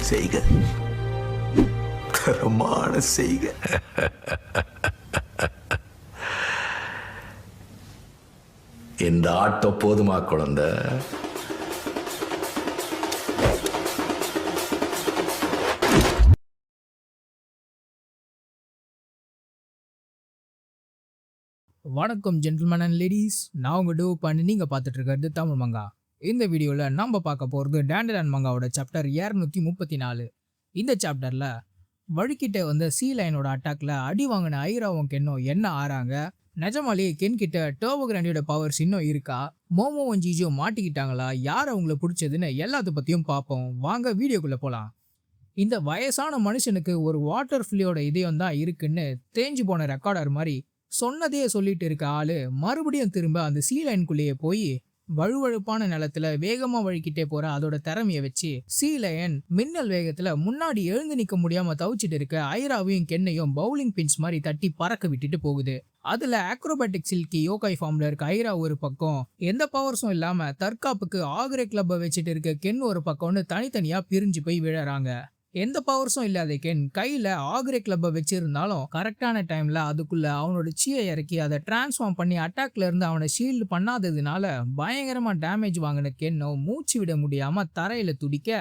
செய்க, தரமான செய்க. இந்த ஆட்டம் போதுமா குழந்தை? வணக்கம் ஜென்டில்மேன் அண்ட் லேடிஸ், நான் உங்கள் டூ பண்ணி நீங்கள் பார்த்துட்டு இருக்கிறது தமிழ் மங்கா. இந்த வீடியோவில் நம்ம பார்க்க போகிறது டேண்டலான் மங்காவோட சாப்டர் 234. இந்த சாப்டரில் வழுக்கிட்ட வந்த சீ லைனோட அட்டாக்ல அடி வாங்கின ஐராவும் கென்னும் என்ன ஆறாங்க, நிஜமாலேயே கென் கிட்ட டர்போ கிராண்டியோட பவர்ஸ் இன்னும் இருக்கா, மோமோவும் ஜிஜியோ மாட்டிக்கிட்டாங்களா, யார் அவங்கள பிடிச்சதுன்னு எல்லாத்த பற்றியும் பார்ப்போம். வாங்க வீடியோக்குள்ளே போகலாம். இந்த வயசான மனுஷனுக்கு ஒரு வாட்டர் ஃபில்லியோட இதயம் தான் இருக்குன்னு தேஞ்சு போன ரெக்கார்டர் மாதிரி சொன்னதையே சொல்லிட்டு இருக்க ஆளு மறுபடியும் திரும்ப அந்த சீ லைனுக்குள்ளேயே போய் வழுவழுப்பான நிலத்துல வேகமா வழுக்கிட்டே போற அதோட திறமைய வச்சு சீ லைன் மின்னல் வேகத்துல முன்னாடி எழுந்து நிக்க முடியாம தவிச்சிட்டு இருக்க ஐராவையும் கென்னையும் பவுலிங் பின்ஸ் மாதிரி தட்டி பறக்க விட்டுட்டு போகுது. அதுல ஆக்ரோபாட்டிக் சில்கி யோகாய் ஃபார்ம்ல இருக்க ஐரா ஒரு பக்கம், எந்த பவர்ஸும் இல்லாம தற்காப்புக்கு ஆக்ரே கிளப்பை வச்சுட்டு இருக்க கென் ஒரு பக்கம்னு தனித்தனியா பிரிஞ்சு போய் விழறாங்க. எந்த பவர்ஸும் இல்லாத கென் கையில ஆக்ரே கிளப்பை வச்சிருந்தாலும் கரெக்டான டைம்ல அதுக்குள்ள அவனோட சீயை இறக்கி அதை டிரான்ஸ்ஃபார்ம் பண்ணி அட்டாக்ல இருந்து அவனை ஷீல்டு பண்ணாததுனால பயங்கரமா டேமேஜ் வாங்கின கென்னோ மூச்சு விட முடியாம தரையில துடிக்க,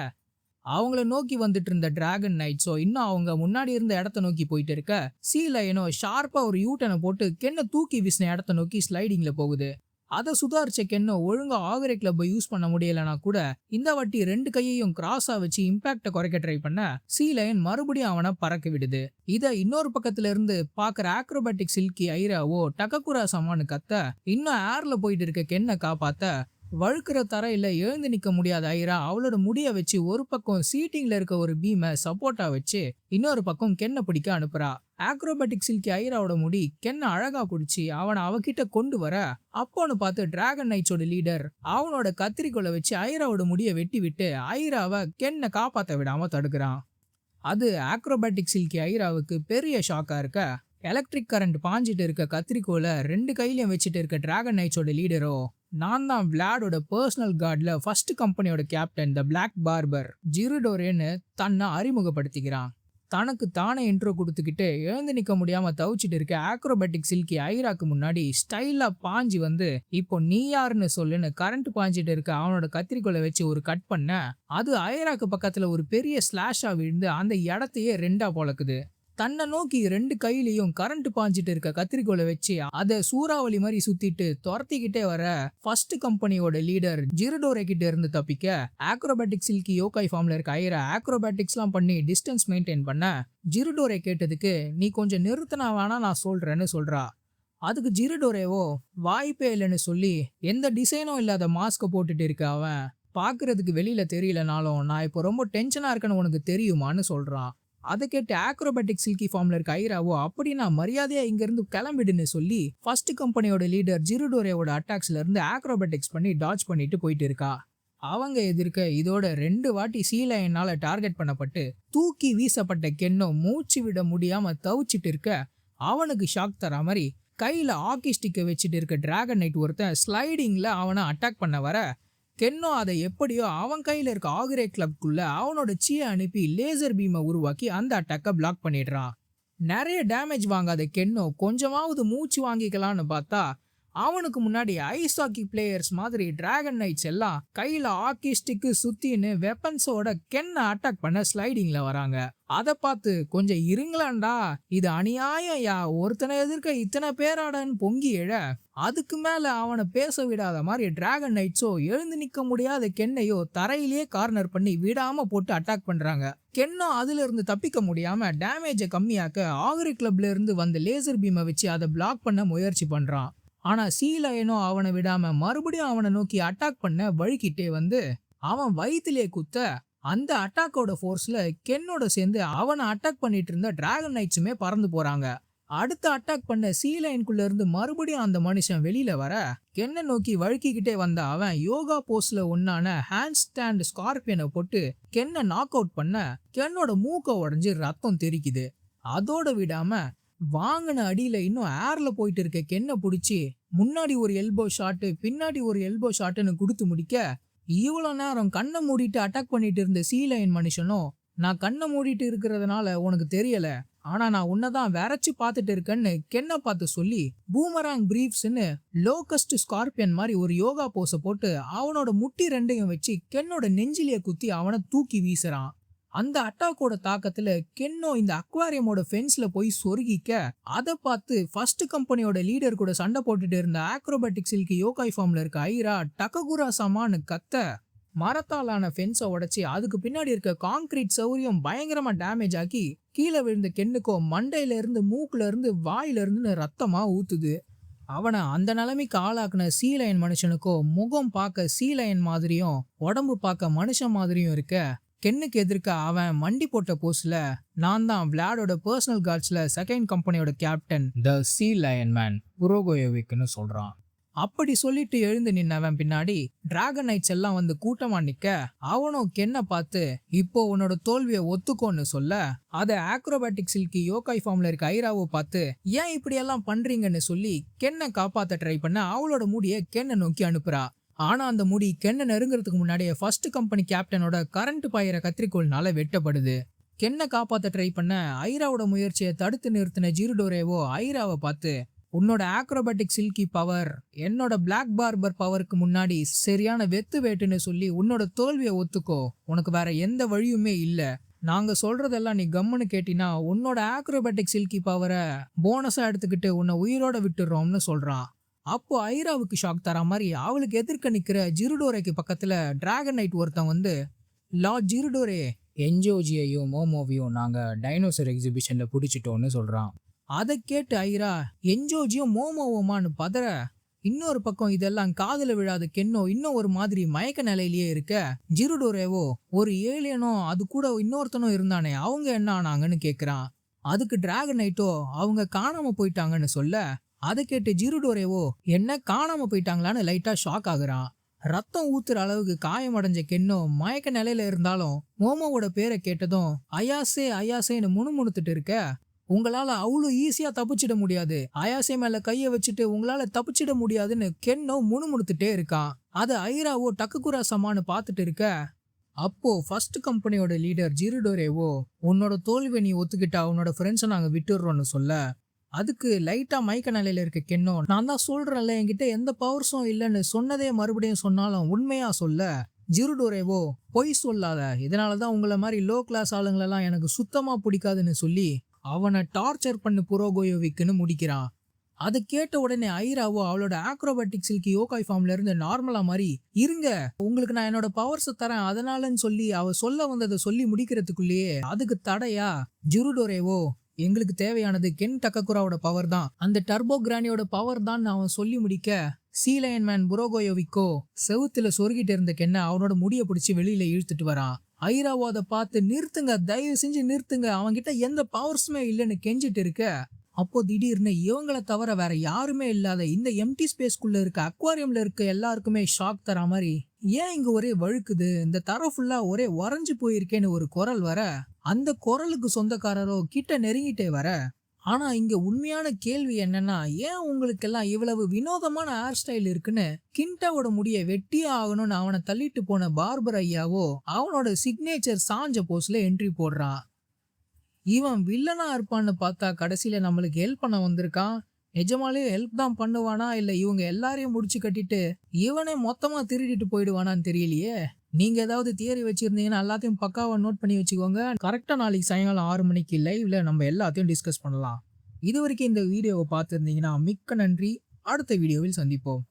அவங்கள நோக்கி வந்துட்டு இருந்த டிராகன் நைட்ஸோ இன்னும் அவங்க முன்னாடி இருந்த இடத்த நோக்கி போயிட்டு இருக்க, சீ லைனோ ஷார்ப்பா ஒரு யூட்டனை போட்டு கென்னை தூக்கி வீசின இடத்த நோக்கி ஸ்லைடிங்ல போகுது. அதை சுதாரிச்ச கென்னோ ஒழுங்கா ஆக்ரே கிளப்பை யூஸ் பண்ண முடியலனா கூட இந்த வாட்டி ரெண்டு கையையும் கிராஸா வச்சு இம்பாக்ட குறைக்க ட்ரை பண்ண சீ லைன் மறுபடியும் அவனை பறக்க விடுது. இதை இன்னொரு பக்கத்துல இருந்து பாக்குற ஆக்ரோபாட்டிக் சில்கி ஐராவோ டக்ககுரா சமானு கத்த, இன்னும் ஏர்ல போயிட்டு இருக்க கென்னை காப்பாத்த வழுக்கிற தரையில எழுந்து நிக்க முடியாத ஐரா அவளோட முடிய வச்சு ஒரு பக்கம் சீட்டிங்ல இருக்க ஒரு பீமை சப்போர்ட்டா வச்சு இன்னொரு பக்கம் கென்னை பிடிக்க அனுப்புறா. ஆக்ரோபாட்டிக் சில்கி ஐராவோட முடி கென்னை அழகா குடிச்சு அவனை அவகிட்ட கொண்டு வர, அப்போன்னு பார்த்து டிராகன் நைட்ஸோட லீடர் அவனோட கத்திரிக்கோலை வச்சு ஐராவோட முடிய வெட்டி விட்டு ஐராவை கென்னை காப்பாத்த விடாம தடுக்கிறான். அது ஆக்ரோபாட்டிக் சில்கி ஐராவுக்கு பெரிய ஷாக்கா இருக்க, எலக்ட்ரிக் கரண்ட் பாஞ்சிட்டு இருக்க கத்திரிக்கோலை ரெண்டு கையிலையும் வச்சுட்டு இருக்க டிராகன் நைட்ஸோட லீடரோ, நான் தான் விளாடோட பர்சனல் கார்ட்ல ஃபர்ஸ்ட் கம்பெனியோட கேப்டன் த பிளாக் பார்பர் ஜிருடோரேன்னு தன்னை அறிமுகப்படுத்திக்கிறான். தனக்கு தானே இன்ட்ரோ கொடுத்துக்கிட்டு எழுந்து நிக்க முடியாம தவிச்சிட்டு இருக்க ஆக்ரோபாட்டிக் சில்கி ஐராக்கு முன்னாடி ஸ்டைலா பாஞ்சு வந்து, இப்போ நீ யாருன்னு சொல்லுன்னு கரண்ட் பாஞ்சிட்டு இருக்க அவனோட கத்திரிக்கோலை வச்சு ஒரு கட் பண்ண, அது ஐராக்கு பக்கத்துல ஒரு பெரிய ஸ்லாஷா விழுந்து அந்த இடத்தையே ரெண்டா பொளக்குது. தன்னை நோக்கி ரெண்டு கையிலையும் கரண்ட் பாஞ்சிட்டு இருக்க கத்திரிக்கோலை வச்சு அதை சூறாவளி மாதிரி சுத்திட்டு துரத்திக்கிட்டே வர ஃபர்ஸ்ட் கம்பெனியோட லீடர் ஜிருடோரே கிட்ட இருந்து தப்பிக்க, ஆக்ரோபாட்டிக் சில்கி யோகாய் ஃபார்ம்ல இருக்க ஐரா ஆக்ரோபாட்டிக்ஸ்லாம் பண்ணி டிஸ்டன்ஸ் மெயின்டைன் பண்ண, ஜிருடோரே கேட்டதுக்கு நீ கொஞ்சம் நிறுத்தினா வேணா நான் சொல்றேன்னு சொல்றா. அதுக்கு ஜிருடோரேவோ வாய்ப்பே இல்லைன்னு சொல்லி எந்த டிசைனும் இல்லாத மாஸ்க போட்டுட்டு இருக்க அவன், பாக்குறதுக்கு வெளியில தெரியலனாலும் நான் இப்போ ரொம்ப டென்ஷனா இருக்கேன்னு உனக்கு தெரியுமான்னு சொல்றான். அதை கேட்டு ஆக்ரோபாட்டிக் சில்கி ஃபார்ம்ல இருக்க ஐராவோ அப்படின்னா மரியாதையா இங்க இருந்து கிளம்பிடுன்னு சொல்லி ஃபர்ஸ்ட் கம்பெனியோட லீடர் ஜிருடோரேவோட அட்டாக்ஸ்ல இருந்து ஆக்ரோபாட்டிக்ஸ் பண்ணி டாட்ஜ் பண்ணிட்டு போயிட்டு இருக்கா. அவங்க எதிர்க்க இதோட 2 வாட்டி சீ லைனால டார்கெட் பண்ணப்பட்டு தூக்கி வீசப்பட்ட கென்னோ மூச்சு விட முடியாம தவிச்சிட்டு இருக்க, அவனுக்கு ஷாக் தர மாதிரி கையில ஹாக்கி ஸ்டிக்கை வச்சுட்டு இருக்க டிராகன் நைட் ஒருத்தன் ஸ்லைடிங்ல அவனை அட்டாக் பண்ண வர, கென்னோ அதை எப்படியோ அவன் கையில இருக்க ஆக்ரே கிளப்குள்ள அவனோட சீயை அனுப்பி லேசர் பீமை உருவாக்கி அந்த அட்டாக்கை பிளாக் பண்ணிடுறான். நிறைய டேமேஜ் வாங்காத கென்னோ கொஞ்சமாவது மூச்சு வாங்கிக்கலான்னு பார்த்தா, அவனுக்கு முன்னாடி ஐஸ் ஹாக்கி பிளேயர்ஸ் மாதிரி டிராகன் நைட்ஸ் எல்லாம் கையில ஹாக்கி ஸ்டிக்கு சுத்தின்னு வெப்பன்ஸோட கென்னை அட்டாக் பண்ண ஸ்லைடிங்ல வராங்க. அதை பார்த்து கொஞ்சம் இருங்களாண்டா, இது அநியாயம் யா, ஒருத்தனை எதிர்க்க இத்தனை பேராடன்னு பொங்கி எழ, அதுக்கு மேல அவனை பேச விடாத மாதிரி டிராகன் நைட்ஸோ எழுந்து நிக்க முடியாத கென்னையோ தரையிலேயே கார்னர் பண்ணி விடாம போட்டு அட்டாக் பண்றாங்க. கென்னோ அதுல இருந்து தப்பிக்க முடியாம டேமேஜை கம்மியாக்க ஆக்ரே கிளப்ல இருந்து வந்த லேசர் பீமை வச்சு அதை பிளாக் பண்ண முயற்சி பண்றான். ஆனா சீ லைனோ அவனை விடாம மறுபடியும் அவனை நோக்கி அட்டாக் பண்ண வழுக்கிட்டே வந்து அவன் வயிற்றிலே குத்த, அந்த அட்டாக்கோட ஃபோர்ஸ்ல கென்னோட சேர்ந்து அவனை அட்டாக் பண்ணிட்டு இருந்த டிராகன் நைட்ஸுமே பறந்து போறாங்க. அடுத்த அட்டாக் பண்ண சீ லைனுக்குள்ள இருந்து மறுபடியும் அந்த மனுஷன் வெளியில வர, கென்னை நோக்கி வழுக்கிக்கிட்டே வந்த அவன் யோகா போஸ்ல ஒன்னான ஹேண்ட் ஸ்டாண்ட் ஸ்கார்பியனை போட்டு கென்னை நாக் அவுட் பண்ண, கென்னோட மூக்க உடைஞ்சு ரத்தம் தெரிக்குது. அதோட விடாம வாங்கின அடியில இன்னும் ஏர்ல போயிட்டு இருக்க கென்னை பிடிச்சி முன்னாடி ஒரு எல்போ ஷாட்டு பின்னாடி ஒரு எல்போ ஷாட்டுன்னு கொடுத்து முடிக்க, இவ்வளோ நேரம் கண்ணை மூடிட்டு அட்டாக் பண்ணிட்டு இருந்த சீ லைன் மனுஷனும் நான் கண்ணை மூடிட்டு இருக்கிறதுனால உனக்கு தெரியல, ஆனா நான் உன்னதான் விரைச்சு பார்த்துட்டு இருக்கேன்னு கென்னை பார்த்து சொல்லி பூமராங் பிரீஃப்ஸ்னு லோகஸ்ட் ஸ்கார்பியன் மாதிரி ஒரு யோகா போஸை போட்டு அவனோட முட்டி ரெண்டையும் வச்சு கென்னோட நெஞ்சிலிய குத்தி அவனை தூக்கி வீசுறான். அந்த அட்டாக்கோட தாக்கத்துல கென்னோ இந்த அக்வாரியமோட ஃபென்ஸ்ல போய் சொருகிக்க அதை பார்த்து ஃபர்ஸ்ட் கம்பெனியோட லீடர் கூட சண்டை போட்டுட்டு இருந்த ஆக்ரோபாட்டிக் சில்கி யோகாய் ஃபார்ம்ல இருக்க ஐரா டக்ககுரா சமான்னு கத்த மரத்தாலான ஃபென்ஸை உடைச்சி அதுக்கு பின்னாடி இருக்க கான்கிரீட் சௌரியம் பயங்கரமா டேமேஜ் ஆக்கி கீழே விழுந்த கென்னுக்கோ மண்டையில இருந்து மூக்குல இருந்து வாயில இருந்து ரத்தமா ஊத்துது. அவனை அந்த நிலைமைக்கு ஆளாக்குன சீலையன் மனுஷனுக்கோ முகம் பார்க்க சீலையன் மாதிரியும் உடம்பு பார்க்க மனுஷன் மாதிரியும் இருக்க கென்னுக்கு எதிர்க்க அவன் மண்டி போட்ட போஸ்ட்ல நான் தான் விளாடோட பர்சனல் கார்ட்ஸ்ல செகண்ட் கம்பெனியோட captain the sea lion man புரோகோயோவிக்னு சொல்றான். அப்படி சொல்லிட்டு எழுந்து நின்னவன் பின்னாடி டிராகன் நைட்ஸ் எல்லாம் வந்து கூட்டமா நிக்க அவனும் கென்னை பார்த்து இப்போ உன்னோட தோல்வியை ஒத்துக்கோன்னு சொல்ல அதை ஆக்ரோபாட்டிக் சில்கி யோகாய் ஃபார்ம்ல இருக்க ஐராவை பார்த்து ஏன் இப்படி எல்லாம் பண்றீங்கன்னு சொல்லி கென்னை காப்பாத்த ட்ரை பண்ண அவளோட முடியை கென்னை நோக்கி அனுப்புறா. ஆனா அந்த முடி கென்னை நெருங்குறதுக்கு முன்னாடியே ஃபர்ஸ்ட் கம்பெனி கேப்டனோட கரண்ட் பாயிற கத்திரிக்கோள்னால வெட்டப்படுது. கென்னை காப்பாத்த ட்ரை பண்ண ஐராவோட முயற்சியை தடுத்து நிறுத்தின ஜிருடோரேவோ ஐராவை பார்த்து உன்னோட ஆக்ரோபாட்டிக் சில்கி பவர் என்னோட பிளாக் பார்பர் பவருக்கு முன்னாடி சரியான வெத்து வேட்டுன்னு சொல்லி உன்னோட தோல்வியை ஒத்துக்கோ, உனக்கு வேற எந்த வழியுமே இல்ல. நாங்க சொல்றதெல்லாம் நீ கம்முன்னு கேட்டினா உன்னோட ஆக்ரோபாட்டிக் சில்கி பவரை போனஸா எடுத்துக்கிட்டு உன்னை உயிரோட விட்டுடுறோம்னு சொல்றான். அப்போ ஐராவுக்கு ஷாக் தர மாதிரி அவளுக்கு எதிர்க்க நிக்கிற ஜிருடோரேக்கு பக்கத்துல டிராகன் நைட் ஒருத்தன் வந்து லார்ட் ஜிருடோரே, என்ஜோஜியையும் மோமோவையும் நாங்க டைனோசர் எக்ஸிபிஷன்ல பிடிச்சிட்டோம்னு சொல்றான். அதை கேட்டு ஐரா என்ஜோஜியும் மோமோவோமான்னு பதற இன்னொரு பக்கம் இதெல்லாம் காதுல விழாத கென்னோ இன்னும் ஒரு மாதிரி மயக்க நிலையிலேயே இருக்க ஜிருடோரேவோ ஒரு ஏலியனோ அது கூட இன்னொருத்தனும் இருந்தானே அவங்க என்ன ஆனாங்கன்னு கேக்குறான். அதுக்கு டிராகன் நைட்டோ அவங்க காணாம போயிட்டாங்கன்னு சொல்ல அதை கேட்டு ஜிருடோரேவோ என்ன காணாம போயிட்டாங்களான்னு லைட்டா ஷாக் ஆகுறான். ரத்தம் ஊத்துற அளவுக்கு காயமடைஞ்ச கென்னோ மயக்க நிலையில இருந்தாலும் மோமோவோட பேரை கேட்டதும் அயாசே அயாசேன்னு முணுமுணுத்துட்டு இருக்க உங்களால அவ்வளோ ஈஸியா தப்பிச்சிட முடியாது, அயாசே மேல கைய வச்சுட்டு உங்களால தப்பிச்சிட முடியாதுன்னு கென்னோ முணுமுணுத்துட்டே இருக்கான். அது ஐராவோ டக்குகுரா சமான்னு பார்த்துட்டு இருக்க அப்போ ஃபர்ஸ்ட் கம்பெனியோட லீடர் ஜிருடோரேவோ உன்னோட தோல்வியை நீ ஒத்துக்கிட்டா உன்னோட ஃப்ரெண்ட்ஸை நாங்க விட்டுடுறோம்னு சொல்ல அதுக்கு லைட்டா மயக்க நிலையில இருக்க கென்னோ நான் தான் சொல்றேன்ல என்கிட்ட எந்த பவர்ஸும் இல்லைன்னு சொன்னதே மறுபடியும் சொன்னாலும் உண்மையா சொல்ல ஜிருடோரேவோ பொய் சொல்லாத, இதனாலதான் உங்களை மாதிரி லோ கிளாஸ் ஆளுங்களெல்லாம் எனக்கு சுத்தமா பிடிக்காதுன்னு சொல்லி அவனை டார்ச்சர் பண்ணு புரோகோயோவிக்னு முடிக்கிறான். அதை கேட்ட உடனே ஐராவோ அவளோட ஆக்ரோபாட்டிக் சில்கி யோகாய் ஃபார்ம்ல இருந்து நார்மலா மாதிரி இருங்க உங்களுக்கு நான் என்னோட பவர்ஸை தரேன் அதனாலன்னு சொல்லி அவ சொல்ல வந்ததை சொல்லி முடிக்கிறதுக்குள்ளேயே அதுக்கு தடையா ஜிருடோரேவோ எங்களுக்கு தேவையானது கென் டக்ககுராவோட பவர் தான், அந்த டர்போ கிரானியோட பவர் தான் அவன் சொல்லி முடிக்க சீலையன் மேன் புரோகோயோவிக்கோ செவுத்துல சொருகிட்டு இருந்த கென்ன அவனோட முடிய பிடிச்சி வெளியில இழுத்துட்டு வரான். ஐராவோ அதை பார்த்து நிறுத்துங்க, தயவு செஞ்சு நிறுத்துங்க, அவன்கிட்ட எந்த பவர்ஸுமே இல்லைன்னு கெஞ்சிட்டு இருக்க அப்போ திடீர்னு இவங்களை தவிர வேற யாருமே இல்லாத இந்த எம்டி ஸ்பேஸ்குள்ள இருக்க அக்வாரியம்ல இருக்க எல்லாருக்குமே ஷாக் தர மாதிரி ஏன் இங்க ஒரே வழுக்குது, இந்த தர ஃபுல்லா ஒரே உறைஞ்சு போயிருக்கேன்னு ஒரு குரல் வர அந்த குரலுக்கு சொந்தக்காரரோ கிட்ட நெருங்கிட்டே வர. ஆனா இங்க உண்மையான கேள்வி என்னன்னா ஏன் உங்களுக்கெல்லாம் இவ்வளவு வினோதமான ஹேர் ஸ்டைல் இருக்குன்னு கிண்டாவோட முடிய வெட்டியே ஆகணும்னு அவனை தள்ளிட்டு போன பார்பர் ஐயாவோ அவனோட சிக்னேச்சர் சாஞ்ச போஸ்ல என்ட்ரி போடுறான். இவன் வில்லனா இருப்பான்னு பார்த்தா கடைசியில நம்மளுக்கு ஹெல்ப் பண்ண வந்திருக்கான். நிஜமாலே ஹெல்ப் தான் பண்ணுவானா இல்ல இவங்க எல்லாரையும் முடிச்சு கட்டிட்டு இவனே மொத்தமா திருடிட்டு போயிடுவானான்னு தெரியலையே. நீங்க ஏதாவது தியரி வச்சிருந்தீங்கன்னா எல்லாத்தையும் பக்காவா நோட் பண்ணி வச்சுக்கோங்க. கரெக்டா நாளைக்கு சாயங்காலம் 6 மணிக்கு லைவ்ல நம்ம எல்லாத்தையும் டிஸ்கஸ் பண்ணலாம். இது வரைக்கும் இந்த வீடியோவை பார்த்துருந்தீங்கன்னா மிக்க நன்றி. அடுத்த வீடியோவில் சந்திப்போம்.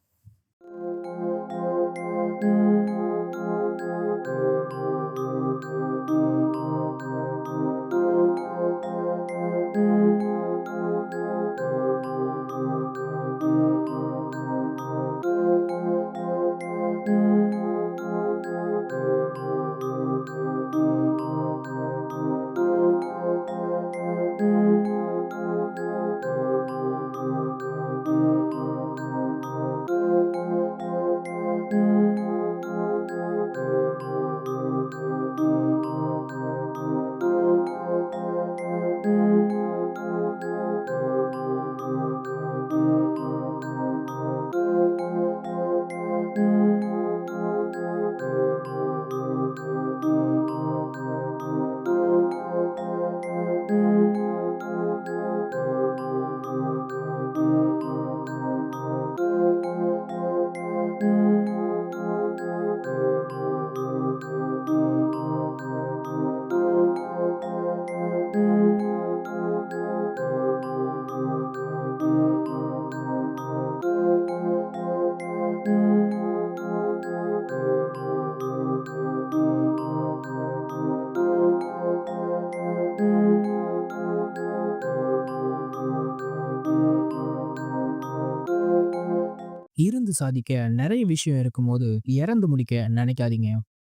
சாதிக்க நிறைய விஷயம் இருக்கும்போது இறந்து முடிக்க நினைக்காதீங்க.